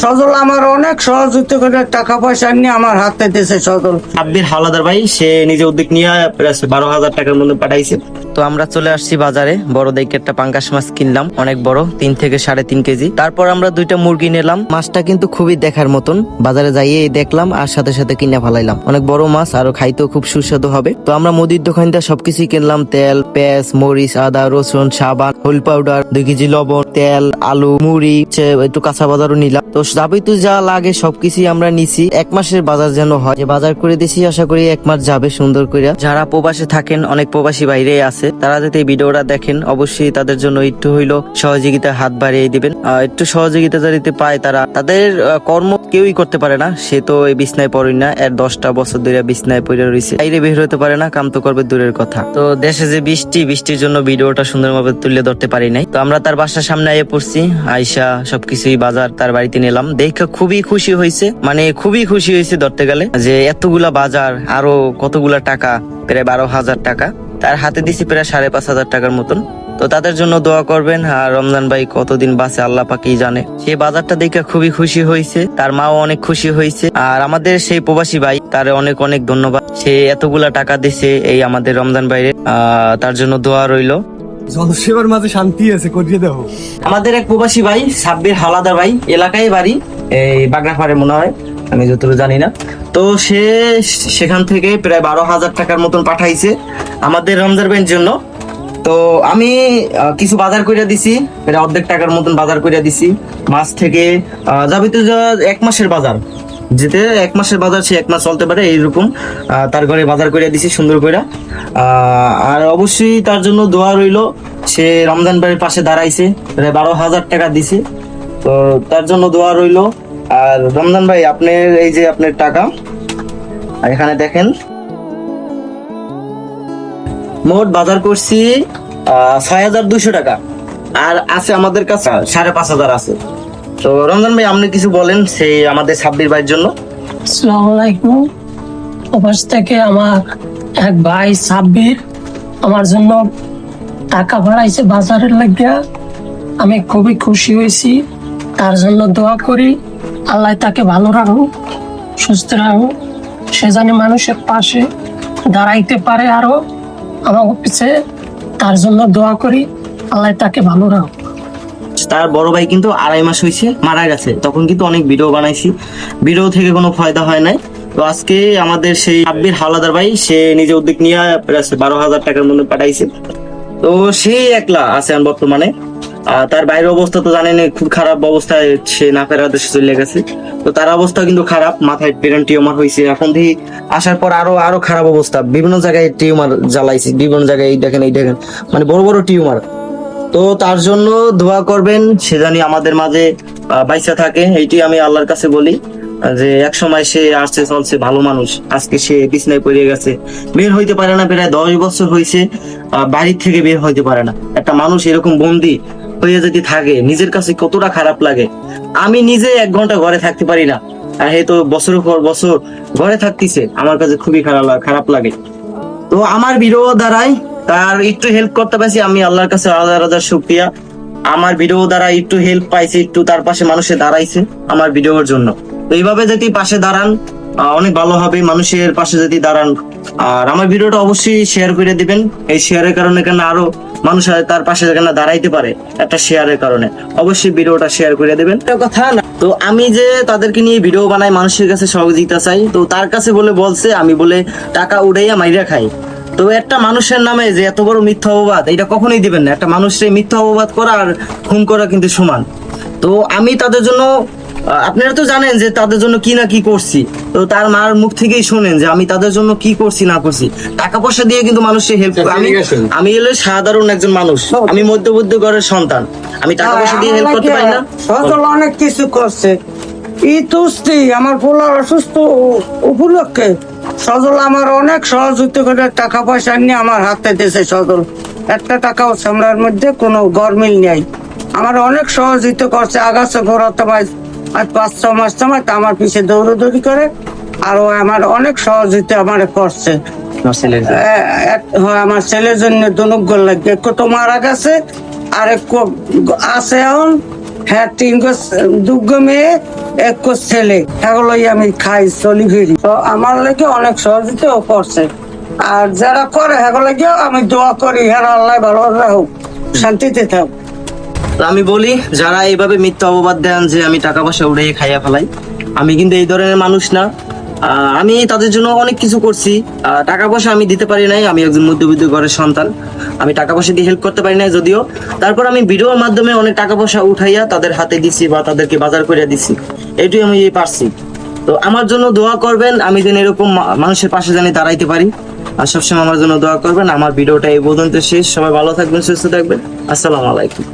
সজল আমার অনেক সহযোগিতা করে টাকা পয়সা নিয়ে আমার হাতে দিয়েছে সজল। সাব্বির হাওলাদার ভাই সে নিজে উদ্যোগ নিয়ে প্রায় 12,000 টাকার মধ্যে পাঠাইছে। তো আমরা চলে আসছি বাজারে, বড় দেখে একটা পাঙ্গাস মাছ কিনলাম, অনেক বড়, 3 থেকে 3.5 কেজি। তারপর আমরা 2টা মুরগি নিলাম। মাছটা কিন্তু খুবই দেখার মতন, বাজারে যাইয়ে দেখলাম আর সাথে সাথে কিনে ফেলাইলাম। অনেক বড় মাছ, আরো খাইতেও খুব সুস্বাদু হবে। তো আমরা মুদির দোকান থেকে সবকিছু কিনলাম, তেল, পেঁয়াজ, মরিচ, আদা, রসুন, সাবান, হলুদ পাউডার, 2 কেজি লবণ, তেল, আলু, মুড়ি, একটু কাঁচা বাজারও নিলাম। তো যাবতীয় যা লাগে সবকিছুই আমরা নিছি। 1 মাসের বাজার যেন হয়, যে বাজার করে দিছি, আশা করি 1 মাস যাবে সুন্দর করে। যারা প্রবাসে থাকেন, অনেক প্রবাসী বাইরে আছে, তারা যদি এই ভিডিওটা দেখেন অবশ্যই তাদের জন্য একটু হইলো সহযোগিতা হাত বাড়িয়ে দিবেন। একটু সহযোগিতা যদি পায়, তারা তাদের কর্ম কেউই করতে পারে না। সে তো এই বিছনায় পড়ে না, এর 10টা বছর ধরে বিছনায় পড়ে রয়েছে, বাইরে বের হতে পারে না, কাম তো করবে দূরের কথা। তো দেশে যে বৃষ্টির জন্য ভিডিওটা সুন্দরভাবে তুলে ধরতে পারি নাই। তো আমরা তার বাসার সামনে আইয়ে পড়ছি, আইসা সবকিছুই বাজার তার বাড়িতে নিলাম। দেখে খুবই খুশি হয়েছে, মানে খুবই খুশি হয়েছে ধরতে গেলে, যে এতগুলা বাজার, আরো কতগুলা টাকা, প্রায় 12,000 টাকা তার হাতে দিছি, প্রায় 5,500 টাকার মতন। তো তাদের জন্য দোয়া করবেন। আর রমজান ভাই কতদিন বাঁচে আল্লাহ পাকই জানে। সে বাজারটা দেখে খুবই খুশি হয়েছে, তার মাও অনেক খুশি হয়েছে। আর আমাদের সেই প্রবাসী ভাই, তার অনেক অনেক ধন্যবাদ, সে এতগুলা টাকা দিছে এই আমাদের রমজান ভাইরে। তার জন্য দোয়া রইলো। জনসেবার মাঝে শান্তি আছে, করিয়ে দাও। আমাদের এক প্রবাসী ভাই সাব্বির হাওলাদার ভাই, এলাকায় বাড়ি এই বাগনাপাড়ে মনে হয়, আমি যতটুকু জানি না। তো সে সেখান থেকে প্রায় 12,000 টাকার মতন পাঠাইছে আমাদের রমজান ভাইয়ের জন্য। তো আমি কিছু বাজার কইরা দিছি, প্রায় অর্ধেক টাকার মতন বাজার কইরা দিছি। মাছ থেকে যাবতীয় 1 মাসের বাজার, যেতে 1 মাসের বাজার সে 1 মাস চলতে পারে এইরকম তার ঘরে বাজার কইরা দিছি সুন্দর কইরা। আর অবশ্যই তার জন্য দোয়া রইলো। সে রমজান ভাইয়ের পাশে দাঁড়াইছে, প্রায় 12,000 টাকা দিছে। তো তার জন্য দোয়া রইলো। আর রমজান ভাই, আপনার এই যে আপনার টাকা, আর এখানে দেখেন মোট বাজার করছি 6,200 টাকা, আর আছে আমাদের কাছে 5,500 আছে। তো রমজান ভাই, আপনি কিছু বলেন সেই আমাদের সাব্বির ভাইয়ের জন্য। আসসালামু আলাইকুম। প্রবাস থেকে আমার এক ভাই সাব্বির আমার জন্য টাকা বাড়াইছে বাজারের লাগিয়া, আমি খুবই খুশি হয়েছি। তার জন্য দোয়া করি, আল্লাহ তাকে ভালো রাখুক, সুস্থ রাখুক, সে জানি মানুষের পাশে দাঁড়াইতে পারে আরো আমার পিছে। তার জন্য দোয়া করি, আল্লাহ তাকে ভালো রাখুক। তার বড় ভাই কিন্তু 2.5 মাস হয়েছে মারা গেছে, তখন কিন্তু অনেক ভিডিও বানাইছি, ভিডিও থেকে কোনো ফায়দা হয় নাই। তো আজকে আমাদের সেই সাব্বির হাওলাদার ভাই, সে নিজে উদ্যোগ নিয়ে প্রায় 12,000 টাকার মধ্যে পাঠাইছে। তো সে একলা আছে বর্তমানে। তার বাইরের অবস্থা তো জানেন, খুব খারাপ অবস্থায়, সে না ফেরার দেশে চলে গেছে। তো তার অবস্থা কিন্তু খারাপ, মাথায় ব্রেন টিউমার হয়েছে। এখন থেকে আসার পর আরো খারাপ অবস্থা, বিভিন্ন জায়গায় টিউমার জ্বালাইছে, বিভিন্ন জায়গায় এই দেখেন মানে বড় বড় টিউমার। তো তার জন্য দোয়া করবেন, সে জানি আমাদের মাঝে বাইচা থাকে, এইটি আমি আল্লাহর কাছে বলি। যে এক সময় সে আসছে চলছে ভালো মানুষ, আজকে সে বিছনায় পড়ে গেছে, বের হইতে পারে না, প্রায় 10 বছর হয়েছে বাড়ির থেকে বের হইতে পারে না। একটা মানুষ এরকম বন্দি হয়ে যদি থাকে, নিজের কাছে কতটা খারাপ লাগে। আমি নিজে 1 ঘন্টা ঘরে থাকতে পারি না, আর হে তো বছরের পর বছর ঘরে থাকতেছে, আমার কাছে খুবই খারাপ লাগে। তো আমার ভিডিও দ্বারাই তার একটু হেল্প করতে পারছি, আমি আল্লাহর কাছে হাজার শুকরিয়া। আমার ভিডিও দ্বারা একটু হেল্প পাইছে, একটু তার পাশে মানুষে দাঁড়াইছে আমার ভিডিওর জন্য। তো এইভাবে যদি পাশে দাঁড়ান অনেক ভালো হবে, মানুষের পাশে যদি দাঁড়ান। আর আমার ভিডিওটা অবশ্যই শেয়ার করে দিবেন, এই শেয়ারের কারণে কেন আরো মানুষ তার পাশে কেন দাঁড়াইতে পারে, একটা শেয়ারের কারণে অবশ্যই ভিডিওটা শেয়ার করে দিবেন। কথা না, তো আমি যে তাদেরকে নিয়ে ভিডিও বানাই, মানুষের কাছে সহযোগিতা চাই, তো তার কাছে বলছে আমি বলে টাকা উড়াইয়া মাইরা খাই। তো একটা মানুষের নামে যে এত বড় মিথ্যা অপবাদ, এটা কখনোই দিবেন না। একটা মানুষের মিথ্যা অপবাদ করা আর খুন করা কিন্তু সমান। তো আমি তাদের জন্য, আপনারা তো জানেন যে তাদের জন্য কি না কি করছি। তো তার মার মুখ থেকেই শোনেন যে আমি তাদের জন্য কি করছি না করছি। টাকা পয়সা দিয়ে কিন্তু মানুষের হেল্প, আমি হলো সাধারণ একজন মানুষ, আমি মধ্যবিত্ত ঘরের সন্তান, আমি টাকা পয়সা দিয়ে হেল্প করতে পারি না। সজল অনেক কিছু করছে, তুস্তি আমার পোলার অসুস্থ উপলক্ষে সজল আমার অনেক সহযোগিতা করে টাকা পয়সা নিয়ে আমার হাতে দিয়েছে। সজল একটা টাকাও সামলার মধ্যে কোনো গরমিল নেই, আমার অনেক সহযোগিতা করছে। আগাছা ঘোরাতে পারে, আজ 5-6 মাস সময় তা আমার পিছে দৌড়াদৌড়ি করে, আর আমার অনেক সহযোগিতা আমার করছে। আমার ছেলের জন্য দনুগ্গল লাগে, কত মারা গেছে, আর আছে এখন। হ্যাঁ 3 দুগ্গ মেয়ে, এক ছেলে এগুলোই আমি খাই চলি ফিরি। তো আমার লাগে অনেক সহযোগিতাও করছে। আর যারা করে সেগুলোকেও আমি দোয়া করি, হ্যাঁ আল্লাহ ভালো রাখুক, শান্তিতে থাক। তো আমি বলি, যারা এইভাবে মিথ্যা অপবাদ দেন যে আমি টাকা পয়সা উড়িয়ে খাইয়া ফেলাই, আমি কিন্তু এই ধরনের মানুষ না। আমি তাদের জন্য অনেক কিছু করছি। টাকা পয়সা আমি দিতে পারি নাই, আমি একজন মধ্যবিত্ত ঘরের সন্তান, আমি টাকা পয়সা দিয়ে হেল্প করতে পারি নাই যদিও। তারপর আমি ভিডিওর মাধ্যমে অনেক টাকা পয়সা উঠাইয়া তাদের হাতে দিছি বা তাদেরকে বাজার করে দিছি, এইটুই আমি পারছি। তো আমার জন্য দোয়া করবেন, আমি যেন এরকম মানুষের পাশে জানি দাঁড়াইতে পারি। আর সবসময় আমার জন্য দোয়া করবেন। আমার ভিডিওটা এই পর্যন্ত শেষ। সবাই ভালো থাকবেন, সুস্থ থাকবেন। আসসালামু আলাইকুম।